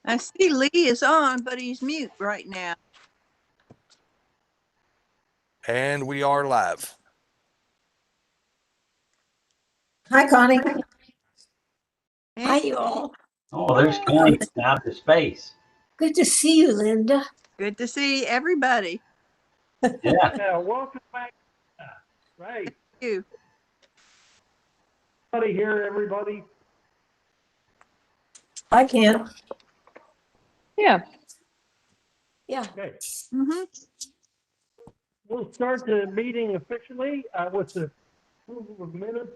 I see Lee is on, but he's mute right now. And we are live. Hi, Connie. Hi, you all. Oh, there's Connie out to space. Good to see you, Linda. Good to see everybody. Yeah. Yeah, welcome back. Right. You. Everybody here, everybody. I can. Yeah. Okay. Mm-hmm. We'll start the meeting officially with the approval of minutes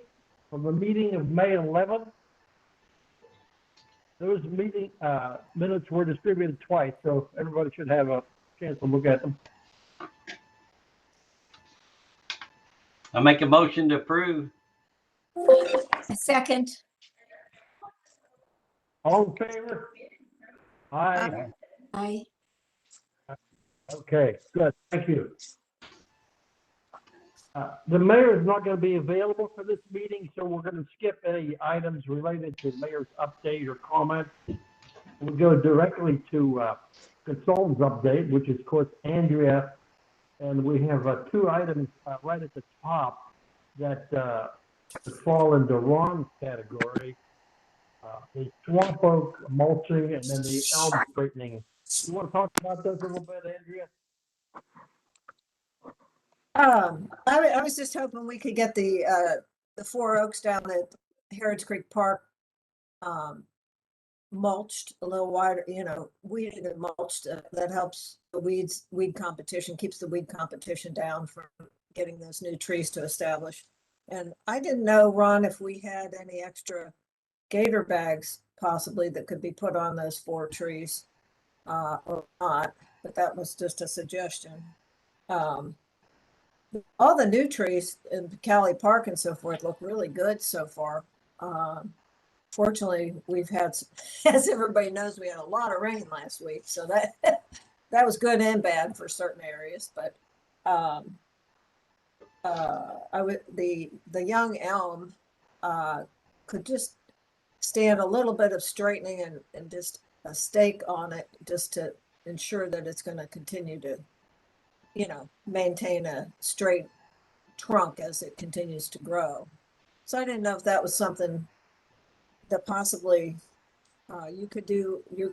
from the meeting of May 11th. Those meeting minutes were distributed twice, so everybody should have a chance to look at them. I make a motion to approve. A second. All in favor? Aye. Hi. Okay, good. Thank you. The mayor is not going to be available for this meeting, so we're going to skip any items related to mayor's update or comments. We'll go directly to consultant's update, which is, of course, Andrea. And we have two items right at the top that fall into Ron's category. The swamp oak mulching and then the elm straightening. You want to talk about those a little bit, Andrea? I was just hoping we could get the four oaks down at Harrods Creek Park mulched a little wider, weeded and mulched. That helps the weed competition, keeps the weed competition down from getting those new trees to establish. And I didn't know, Ron, if we had any extra gator bags possibly that could be put on those four trees or not, but that was just a suggestion. All the new trees in Cali Park and so forth look really good so far. Fortunately, we've had, as everybody knows, we had a lot of rain last week, so that that was good and bad for certain areas. But the young elm could just stand a little bit of straightening and just a stake on it, just to ensure that it's going to continue to, maintain a straight trunk as it continues to grow. So I didn't know if that was something that possibly you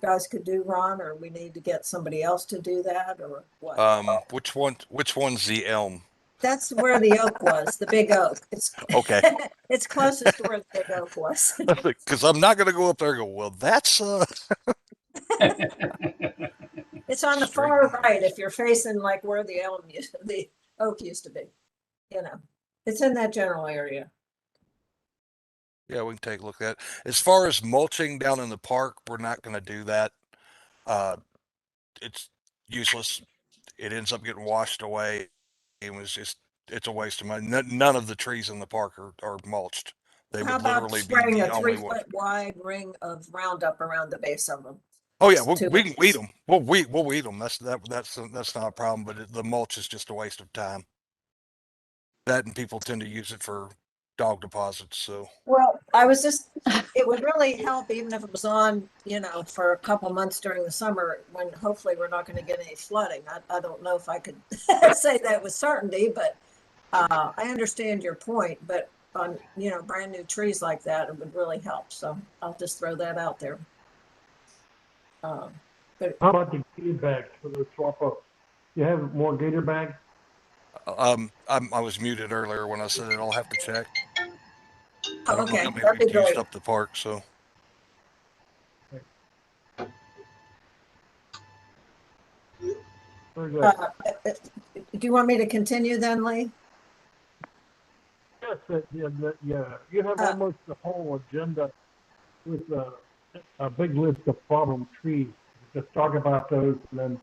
guys could do, Ron, or we need to get somebody else to do that, or what? Which one's the elm? That's where the oak was, the big oak. It's Okay. It's closest to where the big oak was. Because I'm not going to go up there and go, well, that's It's on the far right if you're facing like where the oak used to be. It's in that general area. Yeah, we can take a look at it. As far as mulching down in the park, we're not going to do that. It's useless. It ends up getting washed away. It's a waste of money. None of the trees in the park are mulched. They How would about literally be spraying the a only one. 3-foot wide ring of Roundup around the base of them? Oh yeah, we 2 can weed inches. them. We'll weed them. That's not a problem. But the mulch is just a waste of time. That and people tend to use it for dog deposits. So Well, it would really help even if it was on, for a couple months during the summer when hopefully we're not going to get any flooding. I don't know if I could say that with certainty, but I understand your point. But on, brand new trees like that, it would really help. So I'll just throw that out there. But How about the gator bags for the swamp oaks? You have more gator bags? I was muted earlier when I said it. I'll have to check. I don't know okay, how many that'd be we've used great. up the park. So Very good. Do you want me to continue then, Lee? Yes, you have almost the whole agenda with a big list of problem trees. Just talk about those, and then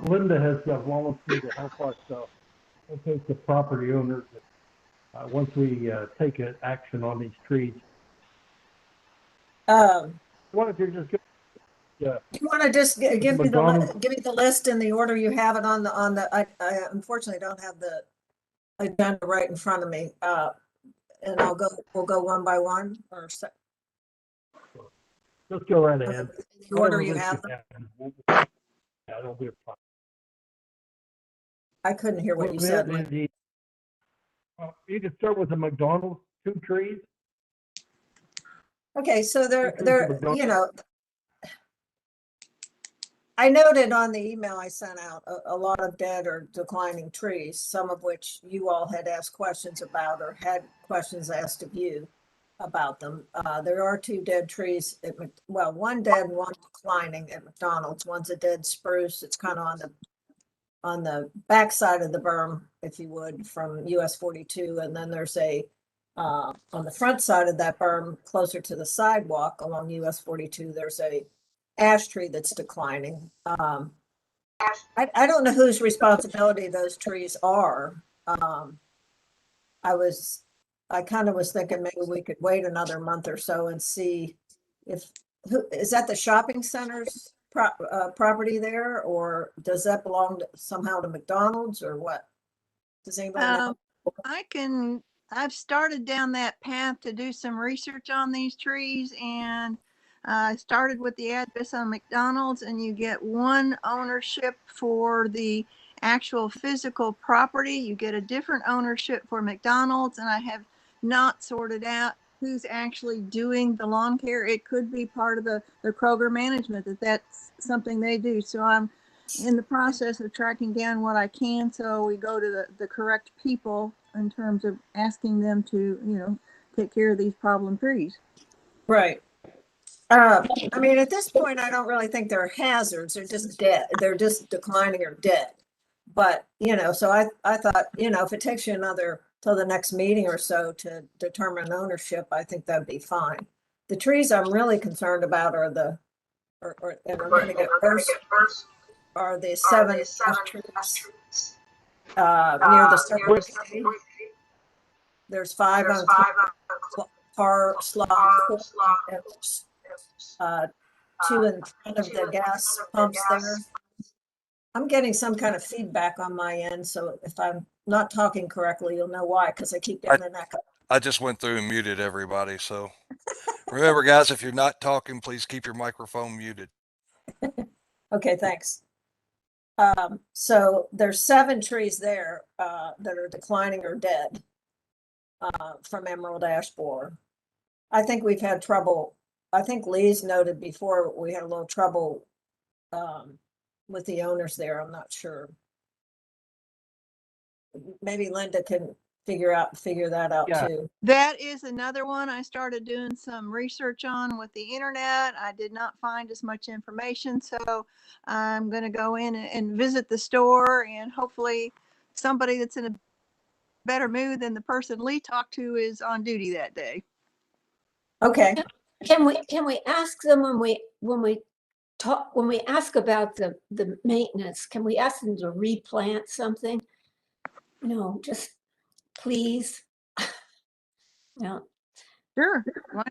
Linda has volunteered to help us locate the property owners once we take action on these trees. Um, Why don't you just give? Yeah. You want to just give me McDonald. give me the list in the order you have it on the. I unfortunately don't have the agenda right in front of me. And we'll go one by one or so. Just go right ahead. The order Whatever you list have them. Yeah, that'll be fine. I couldn't hear what you said. Lynn. You can start with the McDonald's, 2 trees. Okay, so Two trees they're, of McDonald's. you know, I noted on the email I sent out a lot of dead or declining trees, some of which you all had asked questions about or had questions asked of you about them. There are 2 dead trees at, well, 1 dead and 1 declining at McDonald's. One's a dead spruce. It's kind of on the back side of the berm, if you would, from US 42. And then there's on the front side of that berm, closer to the sidewalk along US 42, there's a ash tree that's declining. I don't know whose responsibility those trees are. I kind of was thinking maybe we could wait another month or so and see if, is that the shopping center's property there, or does that belong somehow to McDonald's or what? Does anybody know? I've started down that path to do some research on these trees, and I started with the address on McDonald's, and you get 1 ownership for the actual physical property. You get a different ownership for McDonald's, and I have not sorted out who's actually doing the lawn care. It could be part of the Kroger management, that's something they do. So I'm in the process of tracking down what I can, so we go to the correct people in terms of asking them to, take care of these problem trees. Right. I mean, at this point, I don't really think they're hazards. They're just dead. They're just declining or dead. But, so I thought, if it takes you till the next meeting or so to determine ownership, I think that'd be fine. The trees I'm really concerned about are and I'm gonna get first, are the 7 trees near the Circle K. There's 5 on Car Slog Court, and there's 2 in front of the gas pumps there. I'm getting some kind of feedback on my end, so if I'm not talking correctly, you'll know why, because I keep getting an echo. I just went through and muted everybody. So remember, guys, if you're not talking, please keep your microphone muted. Okay, thanks. So there's 7 trees there that are declining or dead from emerald ash borer. I think we've had trouble. I think Lee's noted before we had a little trouble with the owners there. I'm not sure. Maybe Linda can figure that out Yeah. too. That is another one I started doing some research on with the internet. I did not find as much information, so I'm going to go in and visit the store, and hopefully somebody that's in a better mood than the person Lee talked to is on duty that day. Okay. Can we ask them when we ask about the maintenance, can we ask them to replant something? Just please. No. Sure. Why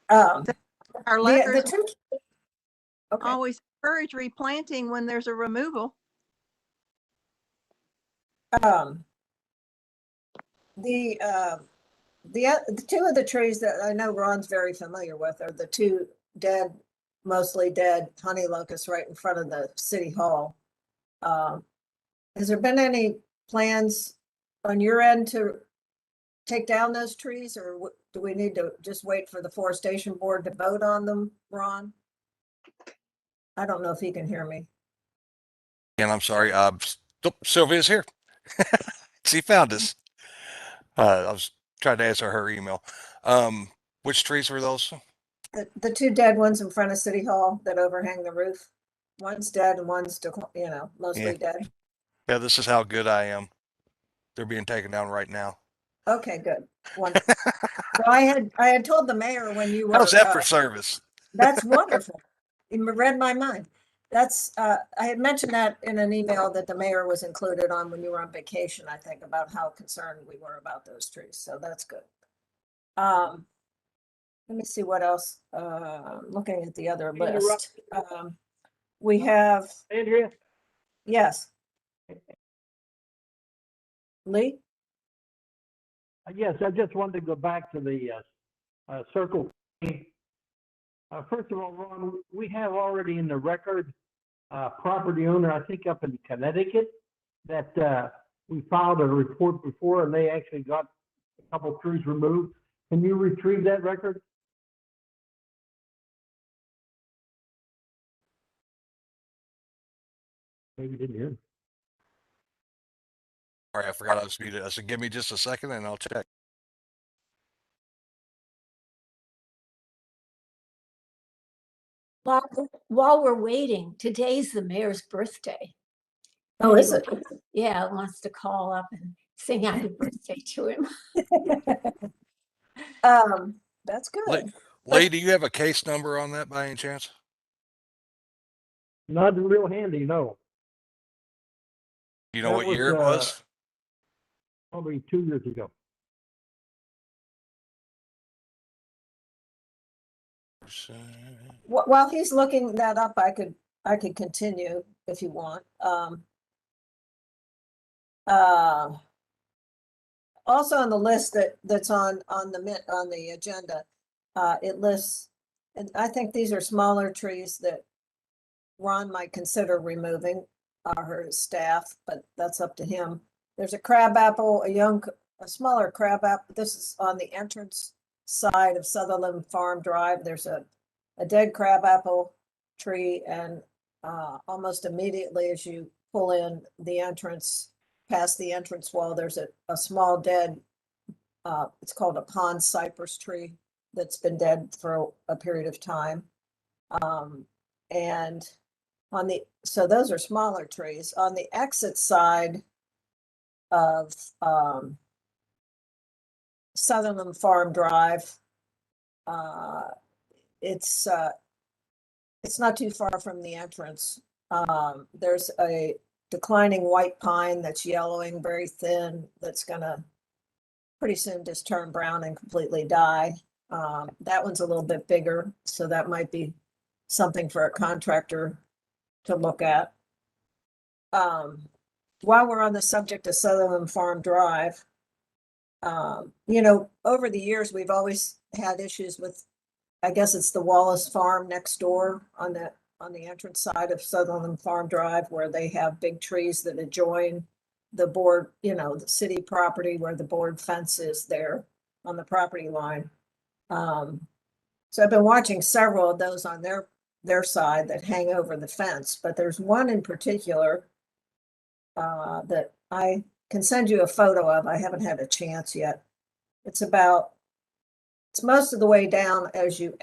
Um, not? Our the letters two. Okay. always encourage replanting when there's a removal. The 2 of the trees that I know Ron's very familiar with are the 2 mostly dead honey locusts right in front of the city hall. Has there been any plans on your end to take down those trees, or do we need to just wait for the Forestation board to vote on them, Ron? I don't know if he can hear me. And I'm sorry, Sylvia's here. She found us. I was trying to answer her email. Which trees were those? The 2 dead ones in front of City Hall that overhang the roof. One's dead and one's, mostly dead. Yeah, this is how good I am. They're being taken down right now. Okay, good. Wonderful. So I had told the mayor when you were. How's that for service? That's wonderful. You read my mind. I had mentioned that in an email that the mayor was included on when you were on vacation, I think, about how concerned we were about those trees. So that's good. Let me see what else. Looking at the other list. We have, Andrea? yes. Lee? Yes, I just wanted to go back to the Circle K. First of all, Ron, we have already in the record property owner, I think up in Connecticut, that we filed a report before and they actually got a couple trees removed. Can you retrieve that record? Maybe didn't hear. Sorry, I forgot I was muted. I said, give me just a second and I'll check. While we're waiting, today's the mayor's birthday. Oh, is it? Yeah, wants to call up and sing happy birthday to him. That's Lee, good. Lee, do you have a case number on that by any chance? Not real handy, no. You know That what was, year it was? Probably 2 years ago. While he's looking that up, I could continue if you want. Also on the list that's on the agenda, it lists, and I think these are smaller trees that Ron might consider removing, her staff, but that's up to him. There's a crabapple, a smaller crabapple. This is on the entrance side of Sutherland Farm Drive. There's a dead crabapple tree, and almost immediately as you pull in the entrance, past the entrance wall, there's a small dead, it's called a pond cypress tree that's been dead for a period of time. And so those are smaller trees. On the exit side of Sutherland Farm Drive, it's not too far from the entrance. There's a declining white pine that's yellowing very thin, that's gonna pretty soon just turn brown and completely die. That one's a little bit bigger, so that might be something for a contractor to look at. While we're on the subject of Sutherland Farm Drive, over the years, we've always had issues with, I guess it's the Wallace Farm next door on the entrance side of Sutherland Farm Drive, where they have big trees that adjoin the board, the city property where the board fence is there on the property line. So I've been watching several of those on their side that hang over the fence, but there's one in particular that I can send you a photo of. I haven't had a chance yet. It's most of the way down as you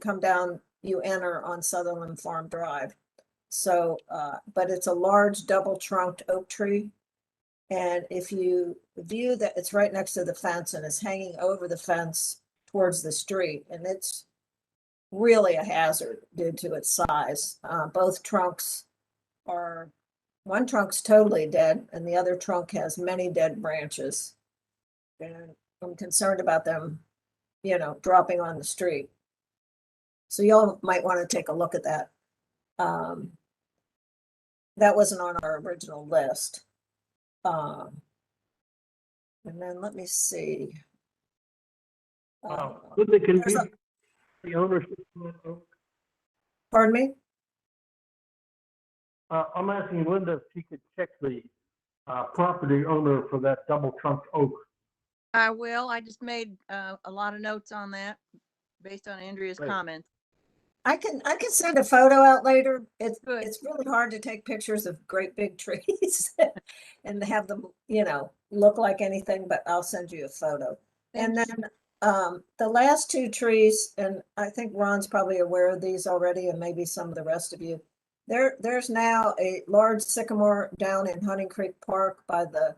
come down, you enter on Sutherland Farm Drive. So, but it's a large double trunked oak tree. And if you view that, it's right next to the fence and it's hanging over the fence towards the street, and it's really a hazard due to its size. Both trunks one trunk's totally dead and the other trunk has many dead branches. And I'm concerned about them, dropping on the street. So y'all might want to take a look at that. That wasn't on our original list. And then let me see. Would they continue the ownership? Pardon me? I'm asking Linda if she could check the property owner for that double trunk oak. I will. I just made a lot of notes on that based on Andrea's Great. comments. I can send a photo out later. Good. It's really hard to take pictures of great big trees and have them, look like anything, but I'll send you a photo. And then the last two trees, and I think Ron's probably aware of these already, and maybe some of the rest of you. There's now a large sycamore down in Hunting Creek Park by the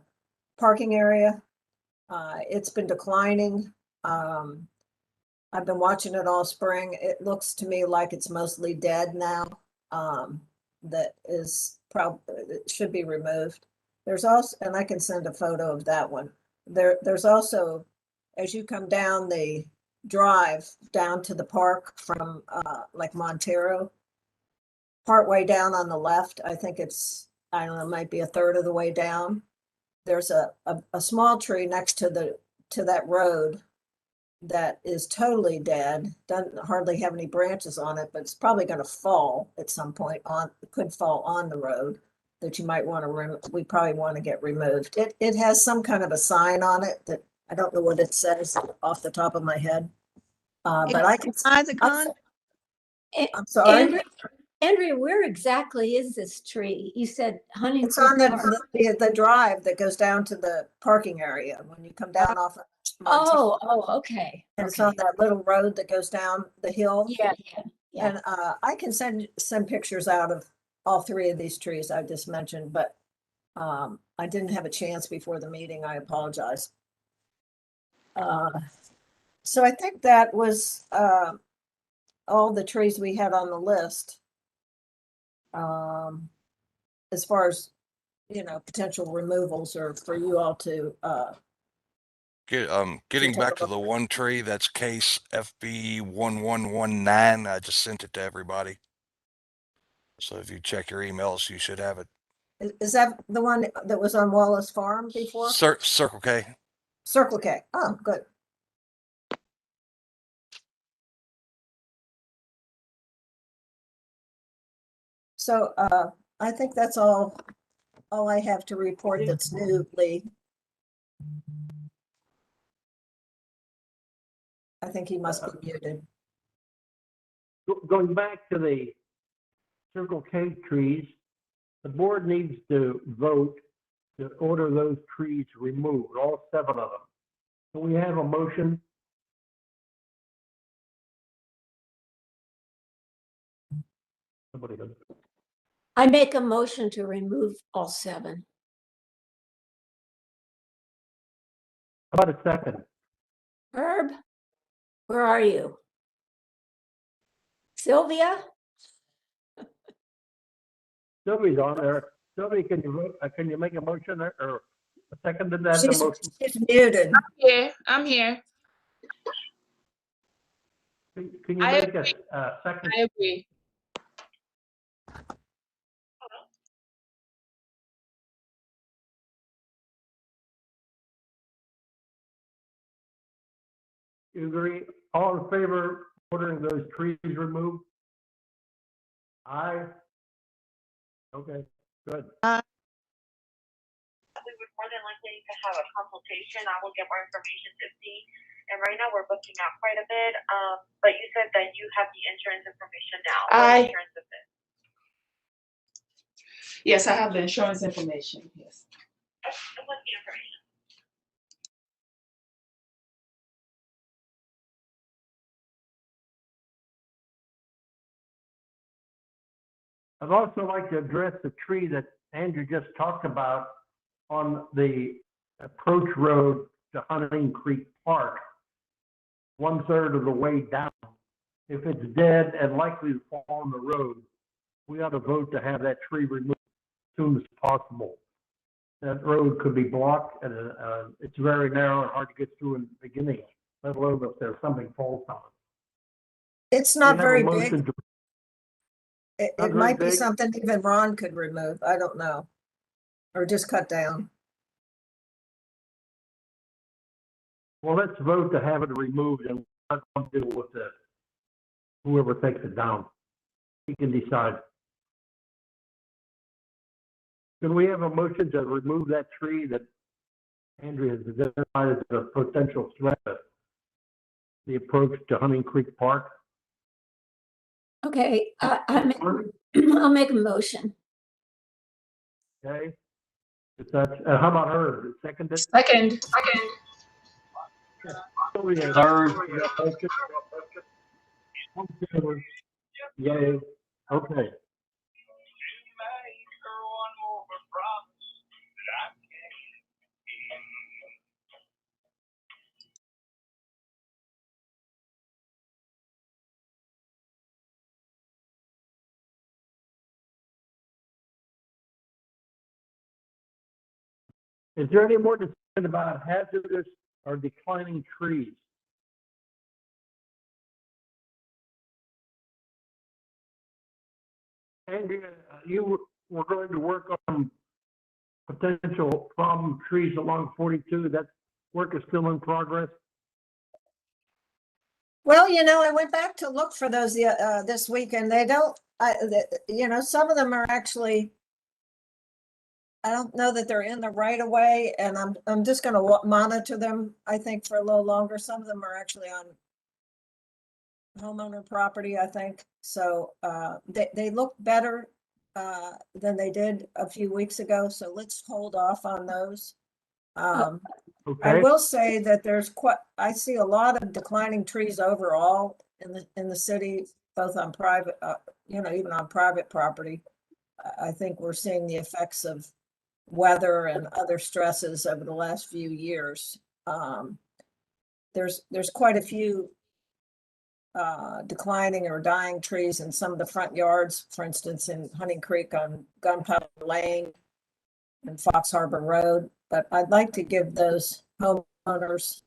parking area. It's been declining. I've been watching it all spring. It looks to me like it's mostly dead now. That is it should be removed. There's also, and I can send a photo of that one. There's also, as you come down the drive down to the park from like Montero, partway down on the left, I think it's, I don't know, it might be a third of the way down. There's a small tree next to that road that is totally dead, doesn't hardly have any branches on it, but it's probably going to fall at some point on, could fall on the road that you might want to, we probably want to get removed. It has some kind of a sign on it that I don't know what it says off the top of my head. But I can, Isaac, I'm sorry. Andrea, where exactly is this tree? You said Hunting It's on Creek Park. the drive that goes down to the parking area when you come down off of Montana. Okay. And it's on that little road that goes down the hill. Yeah. And I can send pictures out of all three of these trees I just mentioned, but I didn't have a chance before the meeting. I apologize. So I think that was all the trees we had on the list. As far as, potential removals or for you all to Getting take back a to look. the one tree, that's case FB 1119. I just sent it to everybody. So if you check your emails, you should have it. Is that the one that was on Wallace Farm before? Circle K. Circle K. Oh, good. So I think that's all I have to report that's new, Lee. I think he must be muted. Going back to the Circle K trees, the board needs to vote to order those trees removed, all 7 of them. Can we have a motion? Somebody does. I make a motion to remove all 7. How about a second? Herb, where are you? Sylvia? Sylvia's on there. Sylvia, can you vote? Can you make a motion there, or a second to that? The motion. She's muted. I'm here. Can you I make a second? I agree. You agree? All in favor of ordering those trees removed? Aye. Okay, good. We would more than likely to have a consultation. I will get more information to see. And right now we're booking out quite a bit. But you said that you have the insurance information now. What insurance is it? Yes, I have the insurance information. Yes. And what's the information? I'd also like to address the tree that Andrew just talked about on the approach road to Hunting Creek Park, 1/3 of the way down. If it's dead and likely to fall on the road, we ought to vote to have that tree removed as soon as possible. That road could be blocked, and it's very narrow and hard to get through in the beginning, let alone if there's something false on it. It's not We have a very motion big. to- It Not very might be big? something even Ron could remove. I don't know. Or just cut down. Well, let's vote to have it removed and let them deal with whoever takes it down. He can decide. Can we have a motion to remove that tree that Andrea has identified as a potential threat to the approach to Hunting Creek Park? Okay, I'll make a motion. Okay. If that's, how about her? Seconded? Second. Third. Yay. Okay. Is there any more discussion about hazardous or declining trees? Andrea, you were going to work on potential problem trees along 42. That work is still in progress? Well, I went back to look for those this week, and they don't. Some of them are actually. I don't know that they're in the right of way, and I'm just going to monitor them. I think for a little longer. Some of them are actually on homeowner property, I think. So they look better than they did a few weeks ago. So let's hold off on those. I Okay, will say that I see a lot of declining trees overall in the city, both on private, even on private property. I think we're seeing the effects of weather and other stresses over the last few years. There's quite a few declining or dying trees in some of the front yards, for instance, in Hunting Creek on Gunpowder Lane and Fox Harbor Road. But I'd like to give those homeowners,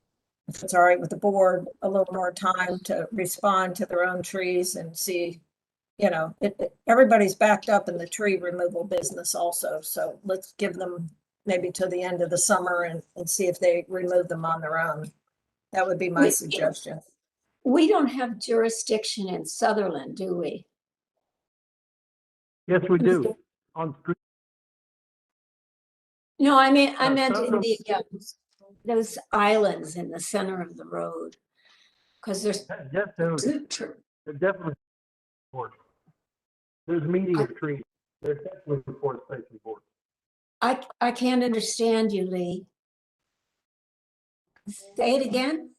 if it's all right with the board, a little more time to respond to their own trees and see, everybody's backed up in the tree removal business also. So let's give them maybe to the end of the summer and see if they remove them on their own. That would be my suggestion. We don't have jurisdiction in Sutherland, do we? yes, we do. On street, No, I meant in Sutherland- those islands in the center of the road. Because there's yes, there's definitely board. There's medium trees. There's definitely a forestation board. I can't understand you, Lee. Say it again.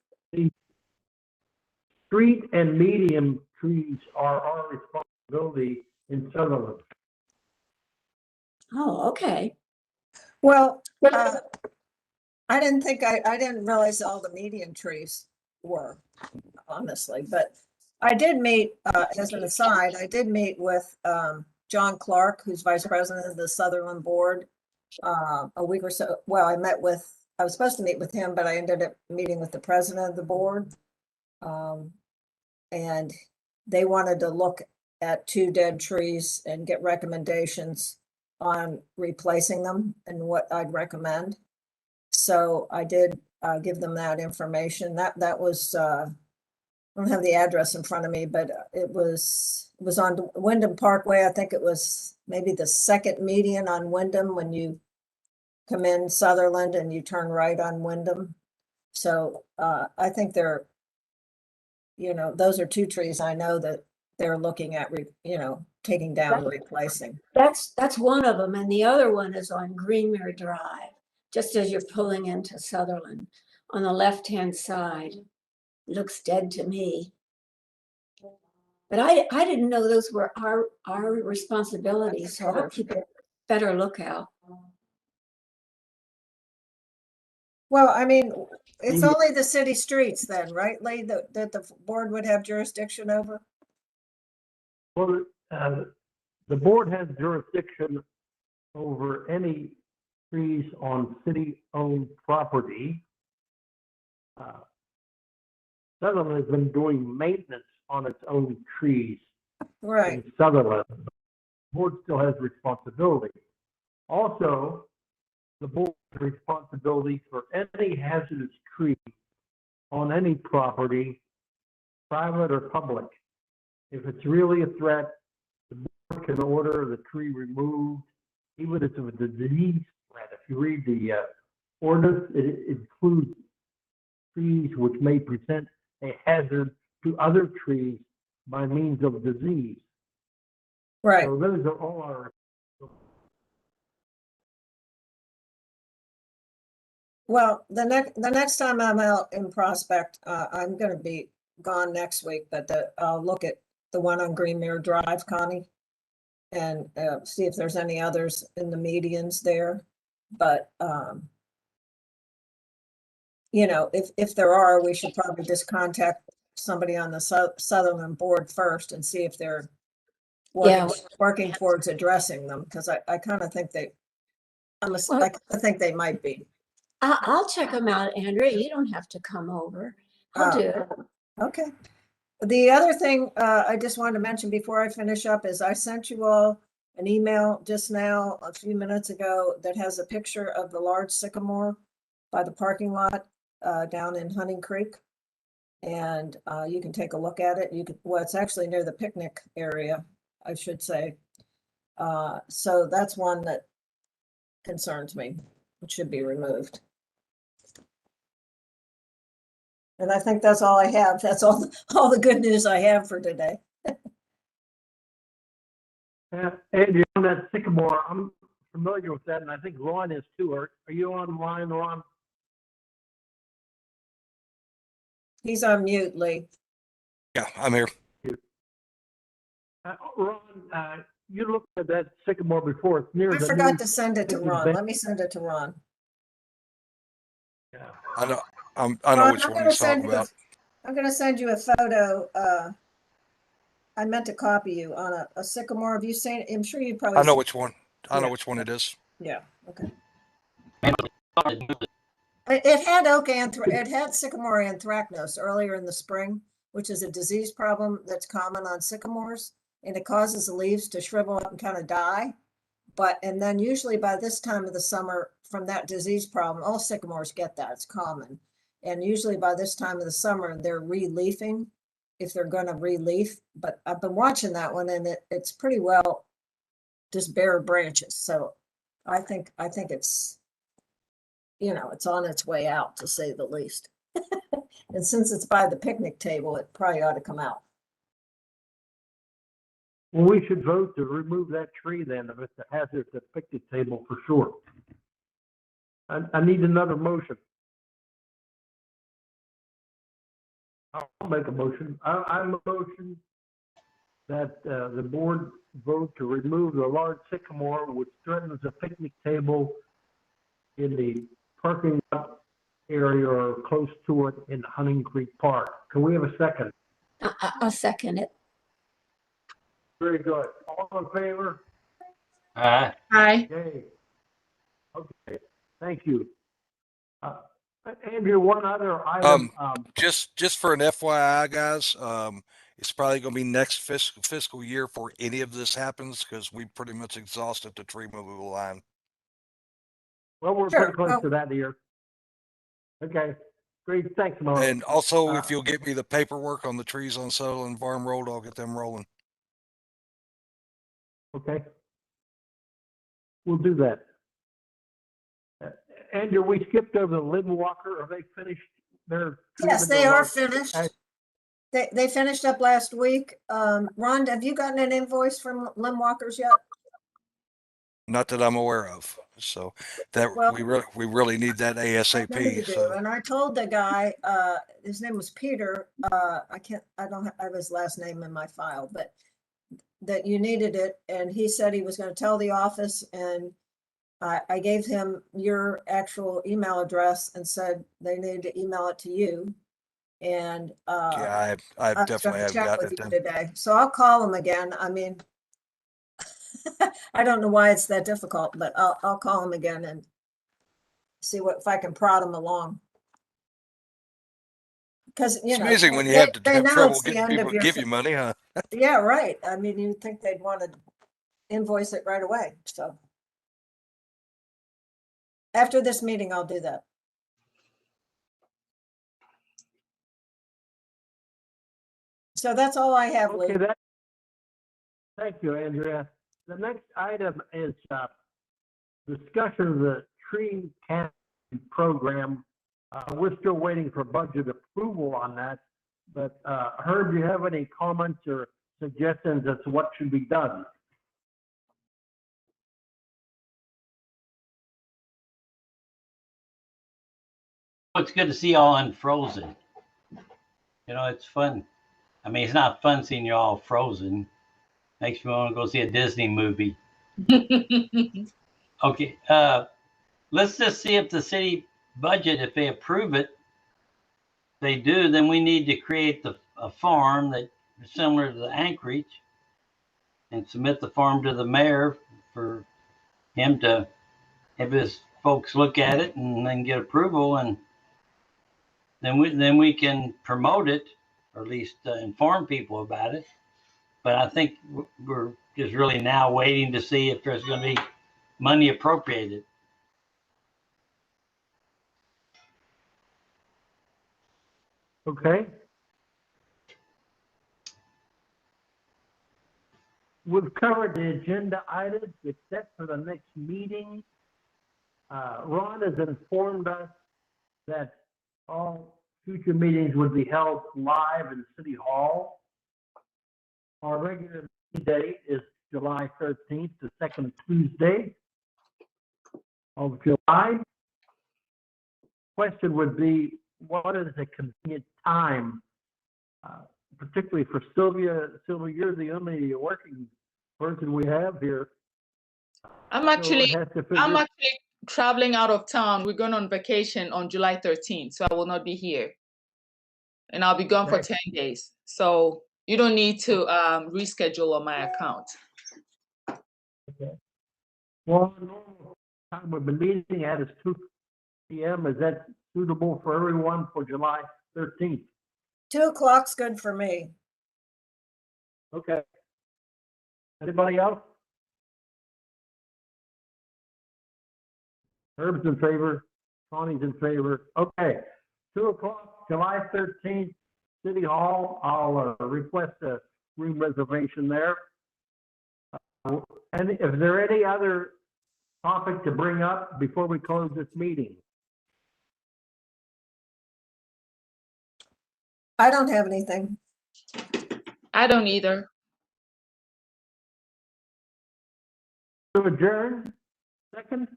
Street and medium trees are our responsibility in Sutherland. Oh, okay. Well, I didn't realize all the median trees were, honestly, but I did meet, as an aside, I did meet with John Clark, who's vice president of the Sutherland Board, a week or so. Well, I was supposed to meet with him, but I ended up meeting with the president of the board. And they wanted to look at 2 dead trees and get recommendations on replacing them and what I'd recommend. So I did give them that information. That was I don't have the address in front of me, but it was on Wyndham Parkway. I think it was maybe the second median on Wyndham when you come in Sutherland and you turn right on Wyndham. So I think those are 2 trees I know that they're looking at, taking down and replacing. That's one of them. And the other one is on Greenmere Drive, just as you're pulling into Sutherland on the left-hand side. Looks dead to me. But I didn't know those were our responsibilities, so I'll keep a better lookout. Well, I mean, it's only the city streets then, right, Lee, that the board would have jurisdiction over? Well, the board has jurisdiction over any trees on city-owned property. Sutherland has been doing maintenance on its own trees Right. in Sutherland. The board still has responsibility. Also, the board has responsibility for any hazardous tree on any property, private or public. If it's really a threat, the board can order the tree removed, even if it's a disease threat. If you read the ordinance, it includes trees which may present a hazard to other trees by means of disease. Right. So those are all our. Well, the next time I'm out in Prospect, I'm going to be gone next week, but I'll look at the one on Greenmere Drive, Connie, and see if there's any others in the medians there. But if there are, we should probably just contact somebody on the Sutherland board first and see if they're working towards addressing them, because I kind of think I think they might be. I'll check them out, Andrea. You don't have to come over. I'll do it. Okay. The other thing I just wanted to mention before I finish up is I sent you all an email just now, a few minutes ago, that has a picture of the large sycamore by the parking lot down in Hunting Creek. And you can take a look at it. You could, well, it's actually near the picnic area, I should say. So that's one that concerns me. It should be removed. And I think that's all I have. That's all the good news I have for today. Andrew, on that sycamore, I'm familiar with that, and I think Ron is too. Are you online, Ron? He's on mute, Lee. Yeah, I'm here. Ron, you looked at that sycamore before. It's near I the forgot new to send it to picnic Ron. bench. Let me send it to Ron. Yeah. I know. I know Ron, which one he's talking about. I'm gonna send you a photo. I meant to copy you on a sycamore. Have you seen it? I'm sure you probably. I know which one. I know Yeah. which one it is. Yeah, okay. It had it had sycamore anthracnose earlier in the spring, which is a disease problem that's common on sycamores, and it causes the leaves to shrivel up and kind of die. And then usually by this time of the summer, from that disease problem, all sycamores get that, it's common. And usually by this time of the summer, they're re-leafing, if they're gonna re-leaf. But I've been watching that one, and it's pretty well just bare branches. So I think it's, it's on its way out, to say the least. And since it's by the picnic table, it probably ought to come out. Well, we should vote to remove that tree then, if it's a hazard to picnic table for sure. I need another motion. I'll make a motion. I motion that the board vote to remove the large sycamore which threatens a picnic table in the parking lot area or close to it in Hunting Creek Park. Can we have a second? I'll second it. Very good. All in favor? Aye. Aye. Yay. Okay, thank you. Andrew, one other item. Just for an FYI, guys, it's probably going to be next fiscal year before any of this happens because we pretty much exhausted the tree removal line. Well, we're Sure. pretty close to that here. Okay, great. Thanks, Mo. And also, if you'll get me the paperwork on the trees on Sutherland Farm Road, I'll get them rolling. Okay. We'll do that. Andrew, we skipped over the Limb Walker. Are they finished their? Yes, they are finished. They finished up last week. Ron, have you gotten an invoice from Limb Walkers yet? Not that I'm aware of. So that Well, we really need that I know you ASAP. do. So And I told the guy, his name was Peter. I don't have his last name in my file, but that you needed it. And he said he was going to tell the office, and I gave him your actual email address and said they needed to email it to you. And yeah, I I was definitely going to have check got with it you then. today. So I'll call him again. I mean, I don't know why it's that difficult, but I'll call him again and see if I can prod him along. Because, It's amazing when you have they know trouble it's the getting end people of to your. give you money, huh? Yeah, right. I mean, you'd think they'd want to invoice it right away. So after this meeting, I'll do that. So that's all I have, Lee. Okay, thank you, Andrea. The next item is discussion of the tree canopy program. We're still waiting for budget approval on that. But Herb, do you have any comments or suggestions as to what should be done? It's good to see y'all unfrozen. It's fun. I mean, it's not fun seeing you all frozen. Makes me want to go see a Disney movie. Okay, let's just see if the city budget, if they approve it, they do, then we need to create a farm that is similar to the Anchorage and submit the farm to the mayor for him to have his folks look at it and then get approval, and then we can promote it, or at least inform people about it. But I think we're just really now waiting to see if there's going to be money appropriated. Okay, we've covered the agenda items except for the next meeting. Ron has informed us that all future meetings would be held live in City Hall. Our regular date is July 13th, the second Tuesday of July. Question would be, what is a convenient time, particularly for Sylvia? Sylvia, you're the only working person we have here. I'm So actually, it has to fit I'm your- actually traveling out of town. We're going on vacation on July 13th, so I will not be here. And I'll be gone for Okay. 10 days. So you don't need to reschedule on my account. Okay. Well, the normal time we've been meeting at is 2 p.m. Is that suitable for everyone for July 13th? 2 o'clock's good for me. Okay. Anybody else? Herb's in favor. Connie's in favor. Okay. 2 o'clock, July 13th, City Hall. I'll request a room reservation there. And if there any other topic to bring up before we close this meeting? I don't have anything. I don't either. To adjourn, second?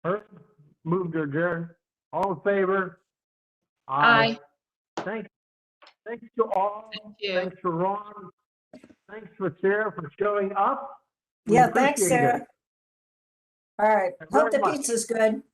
Herb, move to adjourn. All in favor? Aye. Thanks to all. Thank you. Thanks for Ron. Thanks for Sarah for showing up. We Yeah, thanks, appreciate it. Sarah. All right. Very Hope the much. pizza's good.